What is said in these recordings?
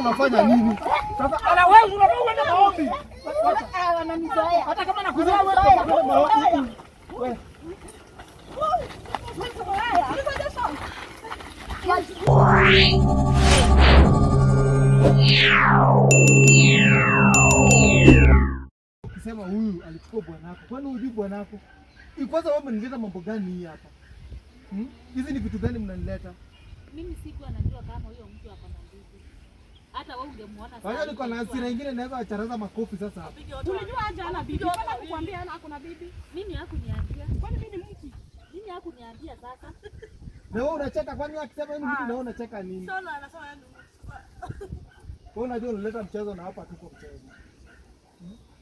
unafanya nini? Sasa ala wewe unafanya kwenda maombi. Wananizoea. Hata kama nakuzoea wewe kwenda maombi. Wewe. Ukisema huyu alichukua bwanako, kwani hujui bwanako? Kwanza wewe mnileta mambo gani hii hapa? Hizi ni vitu gani mnanileta? Mimi sikuwa najua kama huyo mtu hapa na bibi. Hata wewe ungemuona sasa. Wewe niko na hasira nyingine naweza acharaza makofi sasa hapa. Unajua aje ana bibi? Bwana kukuambia ana ako na bibi. Mimi hakuniambia. Kwani mimi ni mtu? Mimi hakuniambia sasa. Na wewe unacheka kwani akisema hivi mtu na wewe unacheka nini? Sasa anasema yani. Wewe unajua unaleta mchezo na hapa tuko mchezo.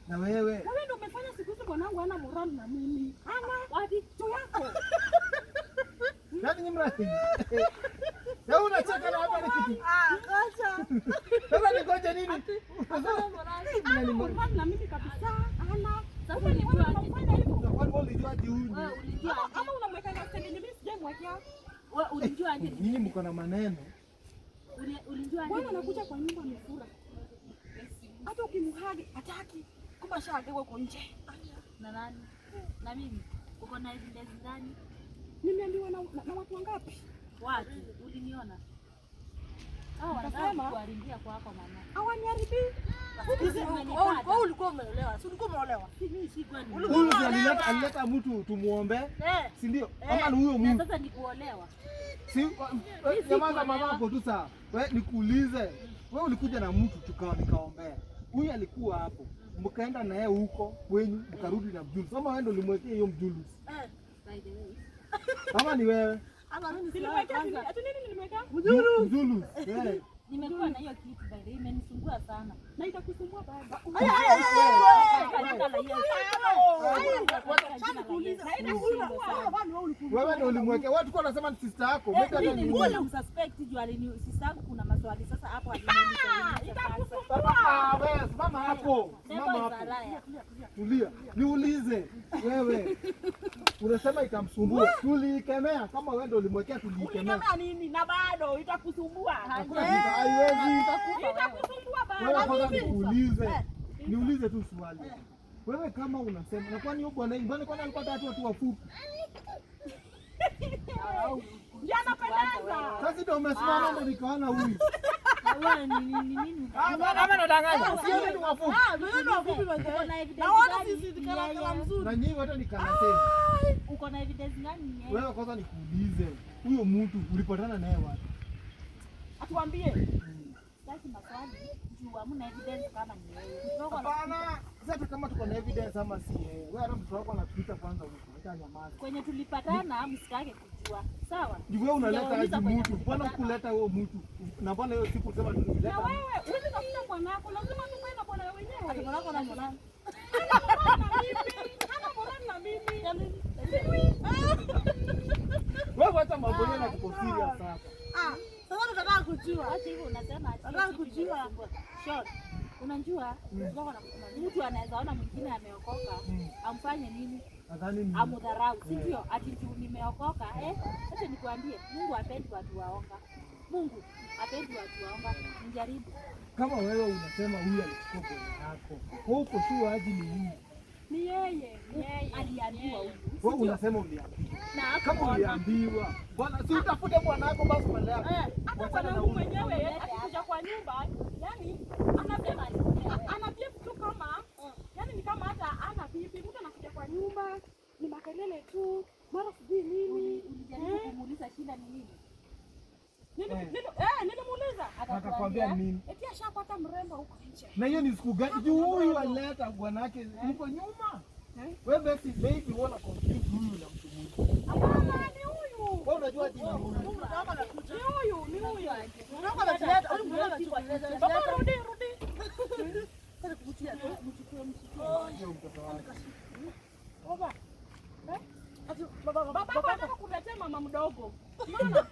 Na wewe? Wewe ndio umefanya siku hizo bwanangu ana morali na mimi. Ana wapi tu yako? Nani ni mrafiki? Wewe unacheka na hapa ni kitu. Acha. Sasa ningoje nini? Ana morali na mimi kabisa. Ana. Sasa ni wewe unafanya hivyo. Kwani wewe ulijua aje huyu? Wewe ulijua Ama unamweka na sasa mimi sijamwekea. wewe ulijua aje? Nyinyi mko na maneno. Ulijua aje? Bwana anakuja kwa nyumba amefura. Hata ukimhagi hataki. Kumbe shaagwa huko nje. Na nani? Na mimi. Uko na evidence gani? Nimeambiwa na watu wangapi? Watu uliniona? Wanasema kuaringia kwako mama. Hawaniaribi. Wewe ulikuwa umeolewa. Si ulikuwa umeolewa? Mimi sikuwa nimeolewa. Huyu alileta mtu tumuombe. Si ndio? Ama ni huyo mtu. Sasa ni kuolewa. Si jamaa mama hapo tu sawa. Wewe nikuulize. Wewe ulikuja na mtu nikaombea. Huyu alikuwa hapo. Mkaenda na yeye huko kwenyu mkarudi na mjulus. Kama wewe ndio ulimwekea hiyo mjulus. By the way. Kama ni wewe. Ama mimi nilimwekea ati nini nilimwekea? Mjulus. Nimekuwa na hiyo kitu by the way imenisumbua sana. Na itakusumbua baba. Wewe ndio ulimwekea. Watu kwa wanasema ni sister yako. Mimi nilikuwa msuspect juu alini sister yangu kuna maswali sasa hapo aliniuliza. Itakusumbua. Wewe simama hapo. Simama hapo. Tulia. Niulize wewe. Unasema itamsumbua. Tulikemea kama wewe ndio ulimwekea tulikemea. Kama nini na bado itakusumbua. Haiwezi. Itakusumbua baba. Wewe kwanza nikuulize. Niulize tu swali. Wewe kama unasema na kwani huko na mbona kwani alikuwa watu wafupi? Yanapendeza. Sasa ndio umesimama ndio nikaona huyu. Wewe ni nini? Kama nadanganya. Sio ni wafupi. Wewe wafupi Uko na evidence. naona sisi tukala mzuri. Na nyinyi wote nikanasema. Uko na evidence gani yeye? Wewe kwanza nikuulize. Huyo mtu ulipatana naye wapi? Atuambie. Sasa maswali juu hamna evidence kama ni wewe. Hapana. Sasa kama tuko na evidence ama si yeye. Wewe hata mtu wako anapita kwanza huko. Acha nyamaza. Kwenye tulipatana msikake kujua. Sawa? Ni wewe unaleta aje mtu? Mbona kuleta huyo mtu? Na mbona hiyo siku sema tulileta? Na wewe uweze kufika bwanako, lazima tukae na bwana wenyewe. Ati mwanako na mwanangu. Ana morali na mimi. Wewe wacha mambo yenu na kukofiria sasa. Sasa nataka kujua. Acha hivyo unasema ati. Nataka kujua. Short. Unajua mtu anaweza ona mwingine ameokoka amfanye nini? Nadhani ni Amudharau, si ndio? Ati tu nimeokoka acha nikwambie, Mungu hapendi watu waonga. Mungu hapendi watu waonga. Nijaribu. kama wewe unasema huyu alichukua bwana yako. Wewe uko sure aje ni huyu? Ni yeye. Aliambiwa huyu. Wewe unasema uliambiwa. Na Kama uliambiwa, bwana si utafute bwana yako basi mbele yako. Hata bwana mwenyewe akikuja kwa nyumba, yani anasema anapiga tu kama yani ni kama hata ana bibi, mtu anakuja kwa nyumba, ni makelele tu, mara sijui nini. Ulijaribu kumuuliza shida ni nini? Nilimuuliza. Akakwambia nini? Eti ashapata mrembo huko nje. Na hiyo ni siku gani? Juu huyu alileta bwana yake huko nyuma. Wewe basi baby wala confuse huyu na mtu mwingine. Hapana, ni huyu. Wewe unajua ati ni huyu. Ni huyu, ni huyu. Unaona analeta, huyu mwana anachukua. Baba rudi. Sasa kukutia mchukue. Ndio mtoto wake. Baba. Baba anataka kuletea mama mdogo. Unaona?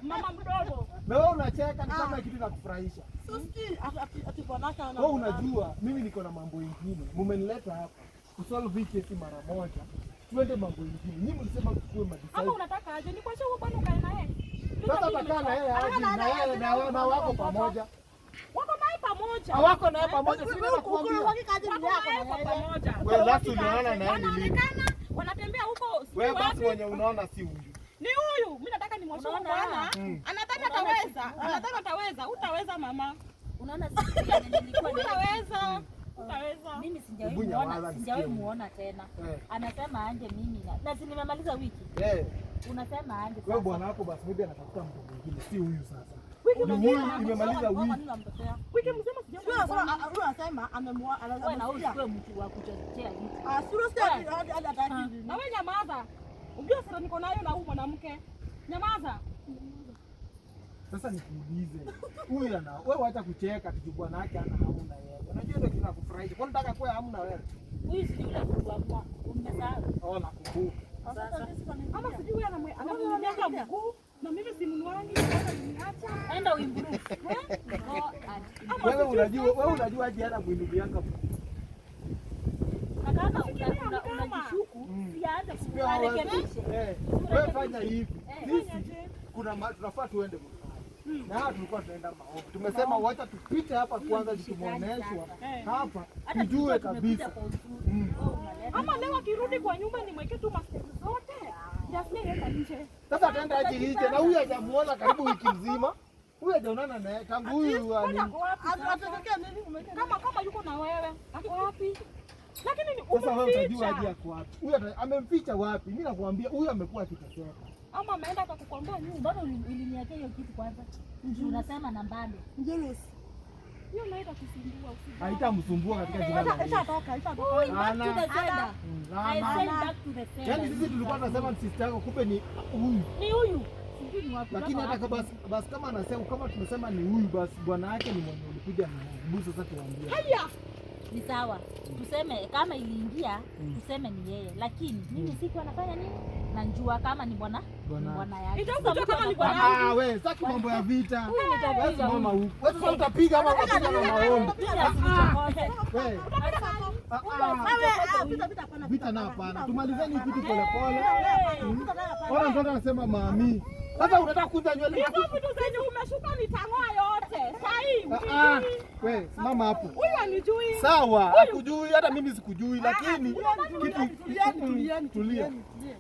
Mama mdogo. Na wewe unacheka ni kama kitu kinakufurahisha. Sisi ati bwanaka ana. Wewe unajua mimi niko na mambo mengine. Mumenileta hapa kusolve hii kesi mara moja. Twende mambo mengine. Nyinyi mlisema tukue madisai. Ama unataka aje? Ni kwa sababu bwana ukae na yeye. Sasa utakaa na yeye aje na yeye na wako pamoja. Wako naye pamoja. Hawako naye pamoja, si nakwambia. Wewe basi unaona naye ni nini? Wanatembea huko. Wewe basi mwenye unaona si huyu. Ni huyu. Mimi nataka nimwoshe bwana. Anataka ataweza. Anataka ataweza. Utaweza mama. Unaona sisi nilikuwa utaweza. Utaweza. Mimi sijawahi muona tena. Anasema anje mimi na si nimemaliza wiki. Unasema anje. Wewe bwana wako basi mimi anatafuta mtu mwingine, si huyu sasa. Huyu imemaliza wiki. Wiki mzima sijaona. Huyu anasema amemwoa wewe na usiwe mtu wa kuchochea vitu. Na wewe nyamaza. Unajua sasa niko nayo na huyu mwanamke. Nyamaza. Sasa nikuulize. Huyu ana wewe acha kucheka tu bwana yake ana hauna yeye. Unajua ndio kinakufurahisha. Kwa nini unataka kuwa hamna wewe? Huyu si yule kwa umesahau. Nakumbuka. Sasa ama sijui anamnyanyanga mguu na mimi simnuangi hata niacha. Enda uimprove. Wewe unajua aje hata kuinulianga mguu. Na kama unajishuku sianze kurekebisha. Wewe fanya hivi. Sisi tunafaa tuende na hapa tulikuwa tunaenda maombi. Tumesema wacha tupite hapa kwanza tukimuoneshwa hapa tujue kabisa. Ama leo akirudi kwa nyumba nimweke tu masketi zote. Jasmine nje. Sasa ataenda aje nje na huyu hajamuona karibu wiki nzima. Huyu hajaonana naye tangu huyu atatokea nini kama yuko na wewe. Ako wapi? Lakini ni sasa wewe utajua aje ako wapi? Huyu amemficha wapi? Mimi nakwambia huyu amekuwa akiteseka. Ama ameenda akakukwambia nyumba. Mbona uliniachia hiyo kitu kwanza? Unasema na mbande. Jealous. Hiyo naita kusumbua usiku. Haitamsumbua katika jina la Yesu. Itatoka. Yaani sisi tulikuwa tunasema sister yako kumbe ni huyu. Ni huyu. Lakini hata basi kama anasema kama tumesema ni huyu basi bwana yake ni mwenye ulikuja na busu sasa tuambie. Haya. Ni sawa. Tuseme kama iliingia, tuseme ni yeye. Lakini mimi siku anafanya nini? Najua kama ni bwana yake. Itakuja kama ni bwana. Wewe saki mambo ya vita. Huyu nitapiga mama huyu. Wewe sasa utapiga ama utapiga na maombi. Wewe. Vita na hapana. Tumalizeni kitu pole pole. Ona mtoto anasema mami. Sasa unataka kuja nywele. Hizo vitu zenye umeshuka nitang'oa yote. Sasa wewe simama hapo. Huyu anijui. Sawa, hakujui hata mimi sikujui lakini kitu tulia.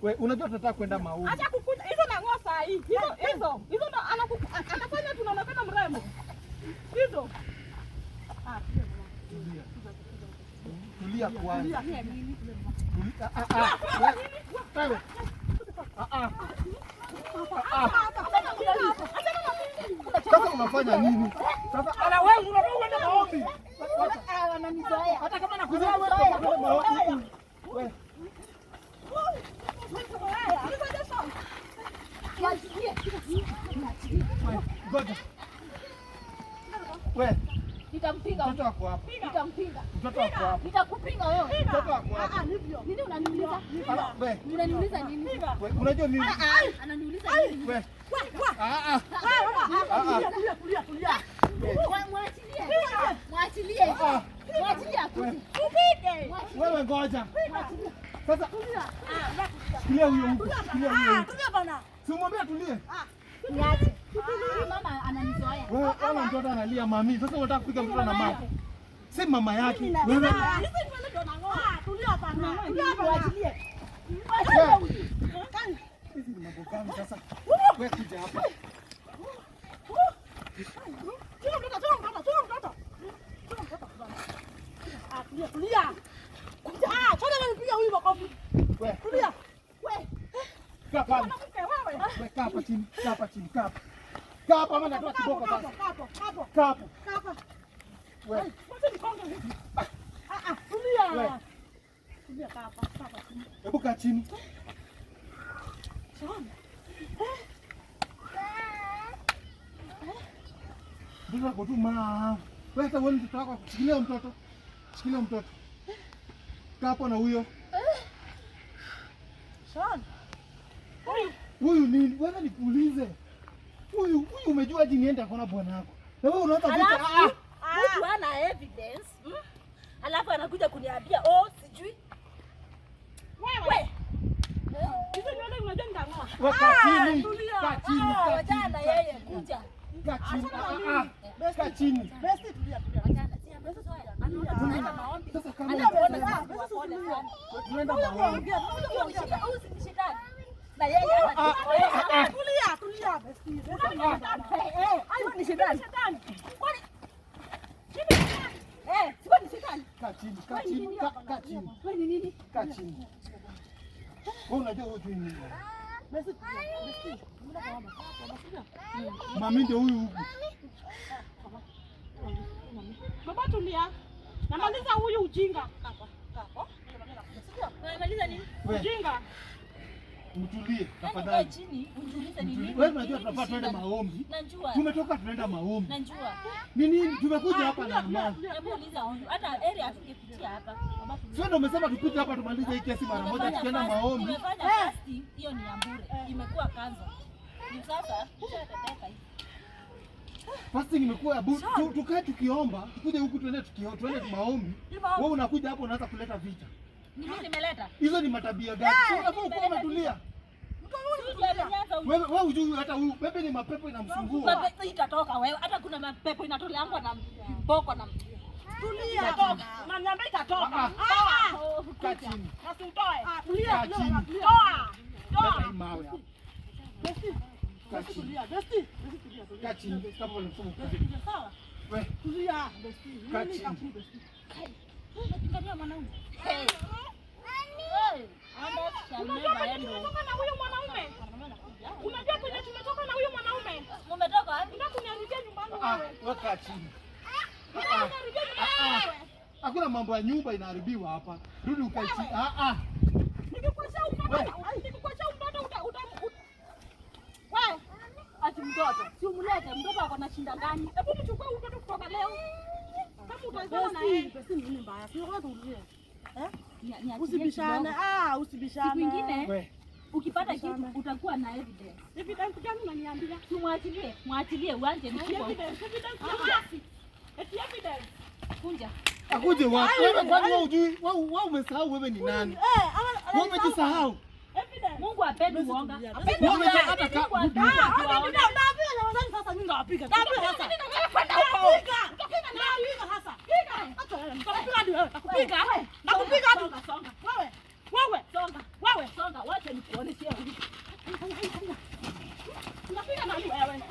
Wewe unajua tunataka kwenda maombi. Acha kukuja. Hizo nang'oa saa hii. Hizo ndo anafanya tunaonekana mrembo. Hizo. Tulia kwanza. Sasa unafanya nini? Sasa ana wewe unataka kwenda maombi. Ananizoea. Hata kama nakuzoea wewe kwenda maombi. Wewe. Ngoja. Wewe. Nitampinga. Mtoto wako hapa. Nitampinga. Mtoto wako hapa. Nitakupinga wewe. Mtoto wako hapa. Nini unaniuliza? Wewe. Unaniuliza nini? Wewe unajua nini? Ananiuliza nini? Wewe. Mwachilie. Wewe ngoja. Sasa tulia huyo huko. Tulia bwana. Si umwambia tulie. Niache. Mama ananizoea. Wewe ona mtoto analia mami. Sasa unataka kupiga mtoto na mama. Si mama yake. Wewe. Tulia bana. Mwachilie. Hizi ni mambo gani sasa? Wewe kuja hapa. Tulia. Chana nipiga huyu makofi. Wewe. Tulia. Kaa pale. Wewe kaa hapa chini. Kaa hapa chini. Kaa hapa. Kaa hapa ama natoa kiboko sasa. Kaa hapa. Wewe. Tulia. Tulia kaa hapa. Hebu kaa chini. Mtoto wako tu ma. Wewe hata wewe mtoto wako shikilia mtoto. Shikilia mtoto. Kaa hapo na huyo. Sean. Huyu nini? Wewe nikuulize. Huyu umejua aje niende akona bwana wako. Na wewe unaanza vita. Mtu ana evidence. Alafu anakuja kuniambia sijui. Wewe. Hizo nywele unajua nitang'oa. Kaa chini. Kaa chini. Wajana yeye kuja. Kaa chini. Kaa chini. Besti tulia. Achana. Si ambazo zoea. Anaenda maombi. Sasa kama Anaenda tunaenda maombi. Usishindane. Na yeye Tulia besti. ni shindani. Kwani sio ni shindani. Kaa chini, kaa chini, kaa chini. Wewe ni nini? Kaa chini. Wewe unajua wewe ni nini? Besti. Mami ndio huyu huku. Baba tulia. Namaliza huyu ujinga. Unamaliza nini? Ujinga. Mtulie Kwa tafadhali. chini, uniulize ni nini? Wewe unajua tunafaa tuende maombi. Najua. Tumetoka tunaenda maombi. Najua. Ni nini? Tumekuja hapa na amani. Hebu uliza huyu. Hata area hatungepitia hapa. Sio ndio umesema tupite hapa tumalize hii kesi mara moja tukienda maombi. Tumefanya fasting, hiyo ni ya bure. Imekuwa kanza. Ni sasa tushateteka hivi. Fasting imekuwa ya bure. Tukae tukiomba, tukuje huku tuende tuende maombi. Wewe unakuja hapo unaanza kuleta vita. Ni mimi nimeleta. Hizo ni matabia gani? Unafaa ukuwa umetulia. Wewe hujui hata huyu pepe ni mapepo inamsumbua. Mapepo itatoka wewe. Hata kuna mapepo inatoleangwa na mboko na Tulia. Na nyamba itatoka. Kaa chini. Nasitoe. Kaa chini. Toa. Leta hii mawe hapa. Kaa chini. Tulia besti. Kaa chini. Kama unasoma. Sawa. Wewe Tulia besti. kaa chini. unapigania mwanaume. Tumetoka na huyo mwanaume. Unajua kwenye tumetoka na huyo mwanaume. Umetoka wapi? Unataka kuniharibia nyumbani wewe. Weka chini. Unaniharibia nyumbani wewe. Hakuna mambo ya nyumba inaharibiwa hapa. Rudi ukae chini. Nikikuachia mtoto, wewe Ati mtoto. Si umlete mtoto ako na shinda gani? hebu nichukue mtoto kutoka leo. Kama utazana na yeye. Besti ni nini mbaya? Sio wewe tulie. Usibishane. Usibishane. Siku ingine Wewe ukipata kitu utakuwa na evidence. Evidence gani unaniambia? Mwachilie uanje mkubwa. Evidence Kunja. akuje wapi? Wewe kwani wewe hujui? Wewe umesahau wewe ni nani? Wewe umejisahau. Mungu apende uonga. Wewe umejua hata Sasa mimi ndawapiga. Songa, wacha nikuoneshe huyu. Unapiga nani wewe?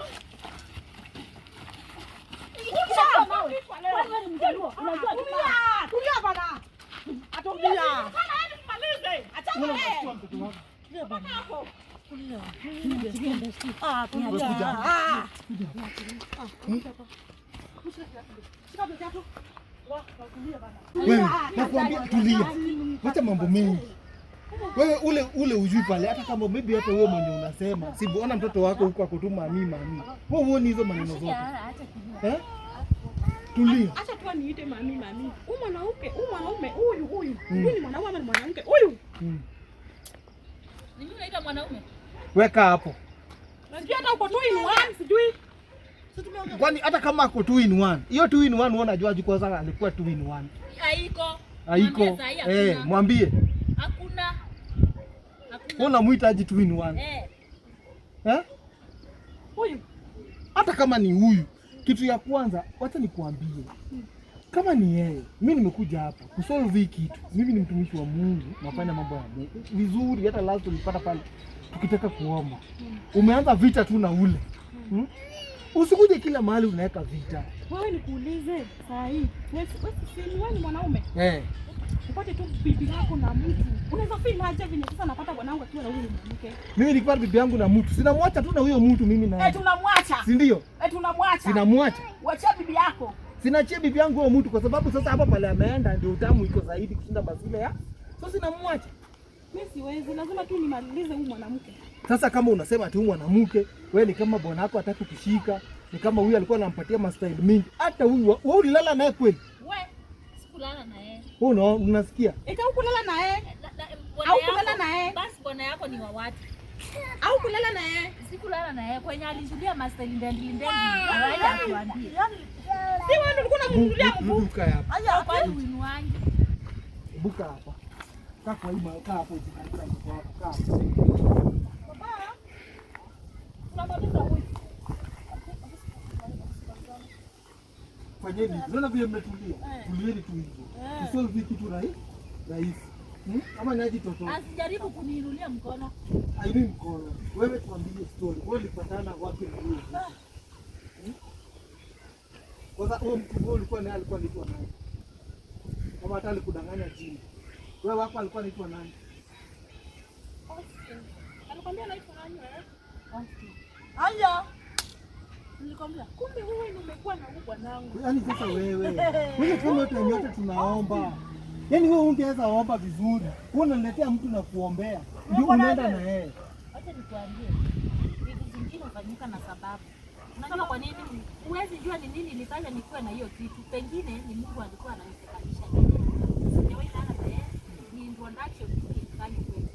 Wewe ni mjaluo. Unajua Tulia bana. Atulia. wewe unachukua mtoto wako. Wewe nakwambia tulia. Wacha mambo mengi. Wewe ule ujui pale hata kama maybe hata wewe mwenye unasema sibuona mtoto wako huko akotuma mami. Wewe huoni hizo maneno zote. Tulia. Acha tu niite mami. Huyu mwanaume huyu. Ni mwanaume ama ni mwanamke? Huyu. ni mimi naita mwanaume. Weka hapo. Najua hata uko 2 in 1 sijui. Kwani hata kama ako 2 in 1. Hiyo 2 in 1 unaona juaje kwa sababu alikuwa 2 in 1. Haiko. Mwambie. Hakuna. Unamuita aje 2 in 1? Huyu. Hata kama ni huyu, kitu ya kwanza wacha nikuambie. Kama ni yeye, mimi nimekuja hapa kusolve hii kitu. Mimi ni mtumishi wa Mungu, nafanya mambo ya Mungu vizuri. Hata last tulipata pale tukitaka kuomba. Umeanza vita tu na ule. Usikuje kila mahali unaweka vita. Wewe nikuulize saa hii. Wewe ni mwanaume. Upate tu bibi yako na mtu. Unaweza feel aje venye sasa napata bwanangu akiwa na huyu mwanamke? Mimi nikipata bibi yangu na mtu, sinamwacha tu na huyo mtu mimi na. Tunamwacha. Si ndio? Tunamwacha. Sinamwacha. Wacha bibi yako. Sinachia bibi yangu huyo mtu kwa sababu sasa hapa pale ameenda ndio utamu iko zaidi kushinda mazile ya. Sasa sinamwacha. Mimi siwezi, lazima tu nimalize huyu mwanamke. Sasa kama unasema tu mwanamke, wewe ni kama bwana wako hataki kushika, ni kama huyu alikuwa anampatia mastyle mingi. Hata huyu wewe ulilala naye kweli? Wewe sikulala na yeye. Wewe unasikia? Au kulala na yeye? Au kulala na yeye? Basi bwana yako ni wa watu. Au kulala na yeye? Sikulala na yeye kwenye alizulia mastyle ndendi. Anaenda kuambia. Si wewe ndio ulikuwa unamnunulia mguu. Buka hapa. Haya kwani uinuangi. Buka hapa. Kaa kwa hii kaa hapo ukikaa hapo. Kaa. fanyeni. Unaona vile mmetulia. Tulieni tu hivyo. Usolve kitu rahisi. Ama naji toto. Asijaribu kuniinulia mkono. Haini mkono. Wewe tuambie story. Wewe ulipatana wapi na huyo? Kwanza huyo mtu ulikuwa naye alikuwa anaitwa nani? Kama hata alikudanganya jina. Wewe wako alikuwa anaitwa nani? Alikwambia anaitwa nani wewe? Haya. Nilikwambia kumbe wewe ndio umekuwa na huyu bwanangu. Yaani sasa wewe kama yote tunaomba. Yaani wewe ungeweza omba vizuri. Wewe unaletea mtu na kuombea. Ndio unaenda na yeye. Acha nikwambie. Vitu vingine hufanyika na sababu. Unajua kwa nini? Huwezi jua ni nini ilifanya nikuwe na hiyo kitu. Pengine ni Mungu alikuwa ananisababisha. Sijawahi sana na yeye. Ni introduction ilifanya kweli.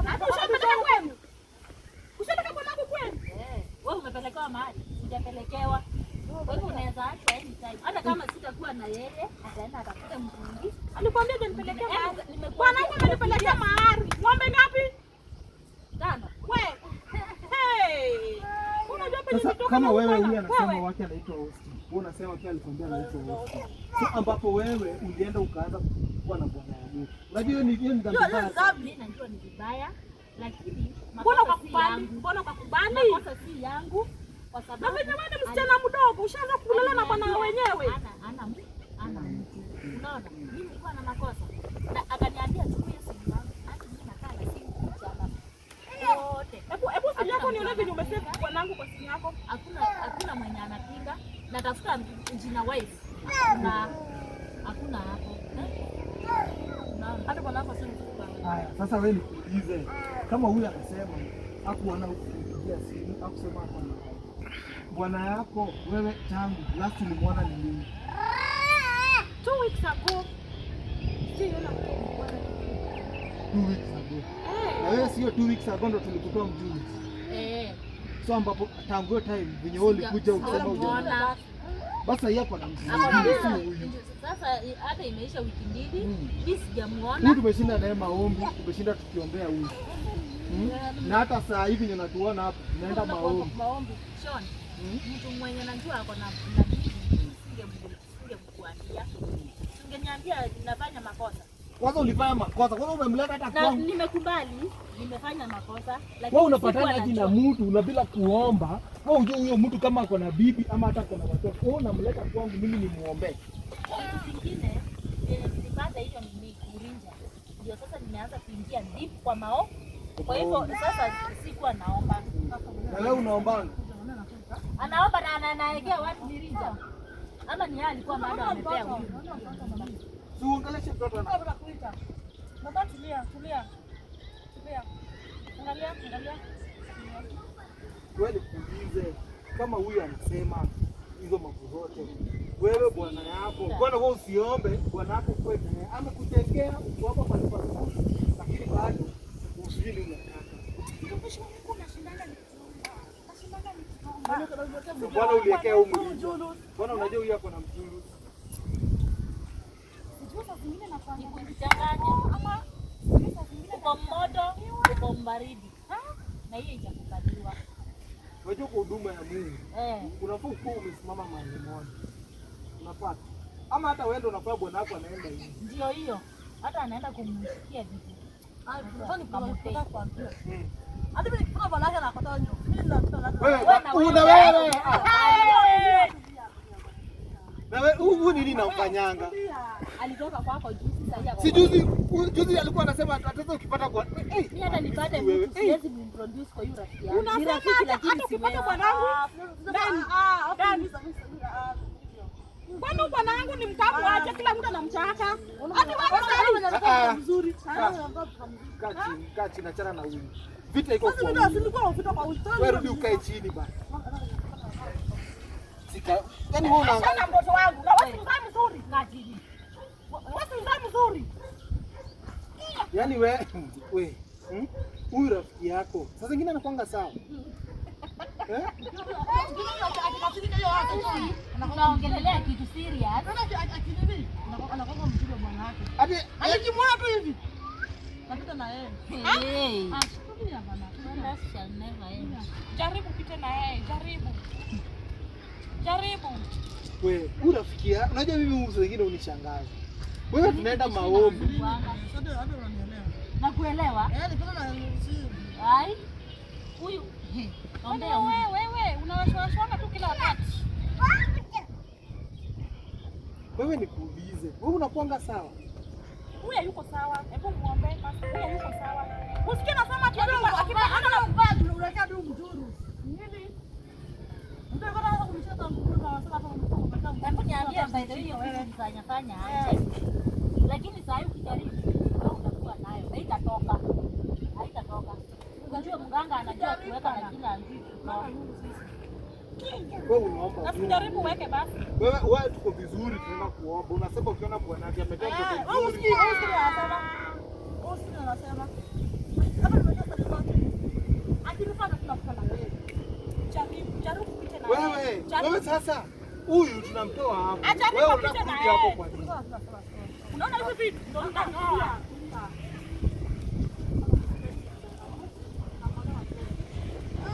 Hapo ushapeleka kwenu? Ushapeleka bwanangu kwenu? Wewe umepelekewa mahali? Sijapelekewa. Kwa hivyo unaweza acha anytime. Hata kama sitakuwa na yeye, ataenda atakuta mtu mwingine. Alikwambia je nipelekee mahari? Bwanangu amenipelekea mahari. Ng'ombe ngapi? 5. Wewe. Hey. Unajua penye Sasa nitoka kama na wewe bwana, huyu anasema wewe. wake anaitwa Austin. Wewe unasema pia alikwambia anaitwa Austin. So ambapo wewe ulienda ukaanza kuwa na bwana ya mtu. Unajua hiyo ni dhambi mbaya. Mimi najua ni vibaya, lakini Mbona makosa si ukakubali? yangu. Mbona ukakubali? Makosa si yangu kwa Na sababu venye wewe ni msichana mdogo, ushaanza kulala na bwana wenyewe. ana mtu. Unaona? Mimi nilikuwa na makosa. Na akaniambia chukua simu yangu. Hata mimi nakaa na simu kichana. Yote. Hebu simu yako nione venye umesave bwanangu kwa simu yako. Hakuna mwenye anapinga. Natafuta jina wife. Hakuna hapo. Hata bwanako sio mtu. Haya, sasa wewe nikuulize. Kama huyu anasema hakuona kupigia simu, hakusema hapo na bwana yako wewe tangu last ulimwona ni lini? 2 weeks ago. Sio na 2 weeks ago. Na wewe sio 2 weeks ago ndo tulikutoa mjini. So ambapo tangu hiyo time venye wewe ulikuja ukisema ujaona. Basi hapo na mtu. Sasa hata imeisha wiki mbili, mimi sijamuona. Huyu tumeshinda naye maombi, tumeshinda tukiombea huyu. Na hata saa hivi ninatuona hapa tunaenda maombi. Sean, mtu mwenye najua ako na singemkuambia. Singeniambia ninafanya makosa. Kwanza ulifanya makosa. Kwanza umemleta hata kwangu. Na nimekubali, nimefanya makosa. Lakini wewe unapatana aje na mtu na bila kuomba? Wewe unajua huyo mtu kama ako na bibi ama hata ako na watoto. Wewe unamleta kwangu mimi nimuombe. Kitu kingine nilipata hiyo ni kurinja. Ndio sasa nimeanza kuingia deep kwa Kwa hivyo sasa sikuwa naomba. Na wewe unaomba? Anaomba na anaegea watu mirinja. Ama ni yeye alikuwa bado amepea huyu. Si uongeleshe mtoto ana. Baba tulia. Angalia. Wewe nikuulize kama huyu anasema hizo mambo zote. Wewe bwana yako, bwana wewe usiombe bwana yako kwenda naye. Amekutengea uko kwa sababu lakini bado usijini unataka. Bwana uliekea huyu mjulu. Bwana unajua huyu yako na mjulu. Uko moto, uko mbaridi. Na hiyo itakubaliwa. Unajua kwa huduma ya Mungu. Unafaa kuwa umesimama mahali moja. Unapata. Ama hata wewe ndio unafaa bwana wako anaenda hivi. Ndio hiyo. Hata anaenda kumshikia vitu. Hadi mimi kwa bwana yake anakata nyo. Wewe una wewe. Na wewe huyu nini namfanyanga? Alitoka kwako juzi sasa. Si juzi alikuwa anasema atatoka ukipata kwa. Mimi hata nipate mtu siwezi kuintroduce kwa yule rafiki yangu. Ni rafiki lakini ukipata bwanangu. Kwani bwanangu ni mkavu aje kila mtu anamchaka. Hadi wewe sasa mzuri. Kaa chini achana na huyu. Vita iko kwa. Wewe rudi ukae chini bana. Yaani wewe unaangalia mtoto wangu na wewe mzaa mzuri. Kaa chini. Wewe mzaa mzuri. Yaani wewe huyu rafiki yako sasa zingine anakuanga sawa. Unaongelelea kitu serious. Anakuwa mjulu bwana yake. Hadi Alikimwona tu hivi. Napita na yeye. Tulia bana. Shall never end. Jaribu pita na yeye, jaribu. Wewe unafikia, unajua mimi mtu wengine unishangaza. Wewe tunaenda maombi. Nakuelewa? Ai. Huyu ombea Wewe unawashwashwa tu kila wakati. Wewe nikuulize. Wewe unakuanga sawa? Huyu yuko sawa. Hebu muombe basi. Huyu yuko sawa. Usikie nasema ati ana unataka tu mzuri. nini? Mtu anataka kumshika mkono na wasema hapo mkono. Hebu niambie by the way wewe mfanya lakini saa hii ukijaribu au utakuwa nayo haitatoka. Unajua mganga anajua kuweka na kila anzizi. Wewe unaomba. Nasikujaribu uweke basi. Wewe tuko vizuri tunaenda kuomba. Unasema ukiona bwanake ametoka vizuri. Au usikii anasema. Usikii anasema. Kama nimejua sasa akifanya tunafanya wewe. Jaribu kupita na Wewe sasa huyu tunamtoa hapo. Acha Wewe nipite unataka na kurudi hapo kwa yeye. nini? Unaona hivi vitu? Ndio nitakuambia.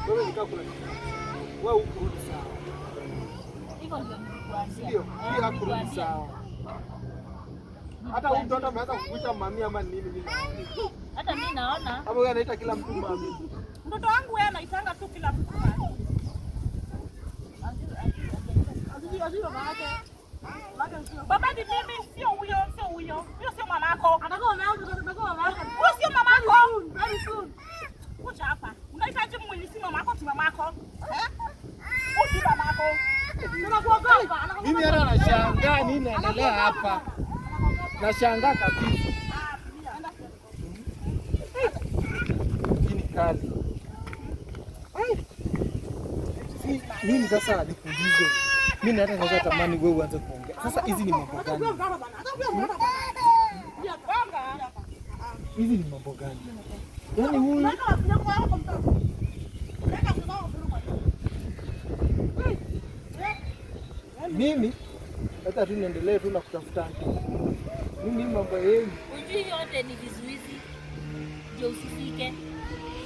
Wewe nikaa kuna wewe uko sawa. Hivyo ndio nilikuambia. Ndio, pia hakurudi sawa. Hata huyu mtoto ameanza kukuita mami ama nini mimi. Hata mimi naona Hapo wewe anaita kila mtu mami. Mtoto wangu yeye anaitanga tu kila mtu. Azuri baba yake. Baba ni mimi, sio huyo. Huyo sio mamako. Atakuwa mama yako. Huyo sio mamako. Very soon. Kuja hapa. Unahitaji mwili si mamako, si mamako. Huyo si mamako. Tunakuogopa. Mimi hata nashangaa nini inaendelea hapa. Nashangaa kabisa. Hii kali. Mimi sasa nikuulize. Mimi hata naweza tamani wewe uanze kuongea. Sasa hizi ni mambo gani? Hizi ni mambo gani? Yaani huyu mimi hata tu niendelee tu na kutafutana. Mimi mambo yenu. ujui yote ni vizuizi. Ndio usifike.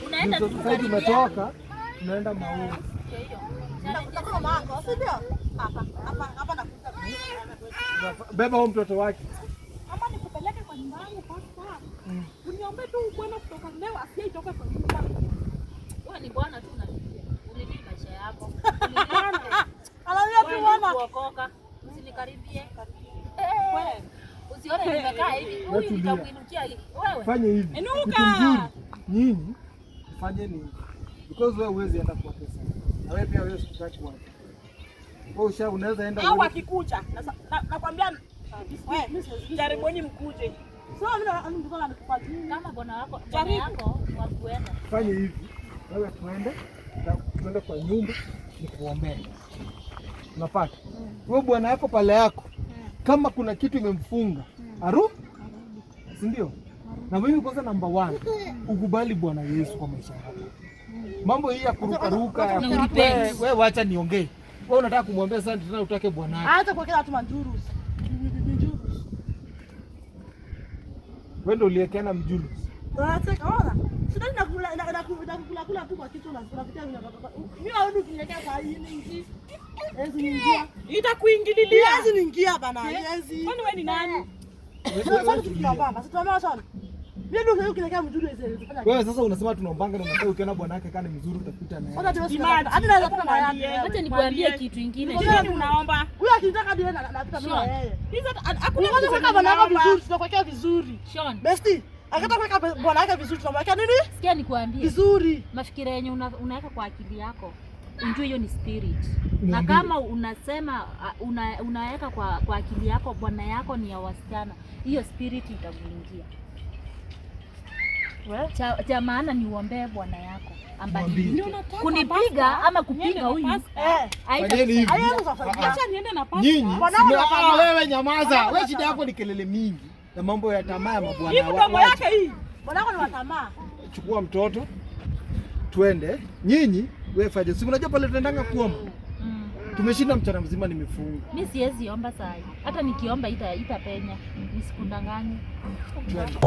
Unaenda tu Sasa tumetoka tunaenda maombi. Beba huyo mtoto wake. Ama nikupeleke kwa nyumba yangu pasta. Uniombe tu bwana kutoka leo asiitoke kwa nyumba. Wewe ni bwana tu unalipia. Ulilipa maisha yako. Analia tu mama. Kuokoka. Usinikaribie. Wewe usione nimekaa hivi. Huyu nitakuinukia wewe. Fanye hivi. Inuka! Kitu mzuri. Nyinyi fanye nini? Because wewe huwezi enda kwa pesa. Na wewe pia wewe usitaki kwa. Wewe unaweza enda Au akikuja nakwambia jaribuni mkuje. Sio mimi ndio ananipatia. Kama bwana yako wa kuenda. Fanye hivi. Wewe tuende kwa nyumba nikuombee. Unapata? Wewe bwana yako pale yako. Kama kuna kitu imemfunga, si ndio? Na mimi kwanza number 1, ukubali Bwana Yesu kwa maisha yako. Mambo hii ya kuruka wewe wacha niongee. Wewe unataka kumwambia sana tena utake bwana yako. Hata kwa kila watu manjuru. Wewe ndio uliekena mjulu. Unataka ona? Sasa nakula tu kwa kitu na unafikia mimi naona ukiniwekea kwa hii nini? Hizi niingia. Itakuingililia. Hizi niingia bana. Hizi. Kwani wewe ni nani? Sasa tunabamba. Sasa tunaona sana. Mimi ndio ukiniwekea mzuri hizi. Wewe sasa unasema tunaombanga na unataka ukiona bwana yake kana mzuri utapita naye. Hadi naweza kuwa na yeye. Acha nikwambie kitu kingine. Nini unaomba? Huyu akitaka hadi wewe napita mimi na yeye. Hizo Hakuna mtu kuweka bwana yako vizuri, tunakuwekea vizuri. Sean, Besti, akataka kuweka bwana yake vizuri, tunamwekea nini? sikia nikwambie. Vizuri. Mafikira yenye unaweka kwa akili yako. Unjue hiyo ni spirit. Na kama unasema unaweka kwa akili yako bwana yako ni ya wasichana, hiyo spirit itakuingia. Cha maana ni uombee bwana yako ambadilike. Kunipiga ama kupiga huyu. Fanyeni hivi. Acha niende na pasta. Nyinyi, wewe nyamaza. Wewe shida yako ni kelele mingi na mambo ya tamaa ya mabwana Hii mdomo yake hii. Bwana yako ni wa tamaa. Chukua mtoto. Twende. Nyinyi, wewe fanye. Si unajua pale tunaendanga kuomba. Tumeshinda mchana mzima nimefunga. Mimi siwezi omba saa hii. Hata nikiomba itapenya. Nisikudanganye. Twende.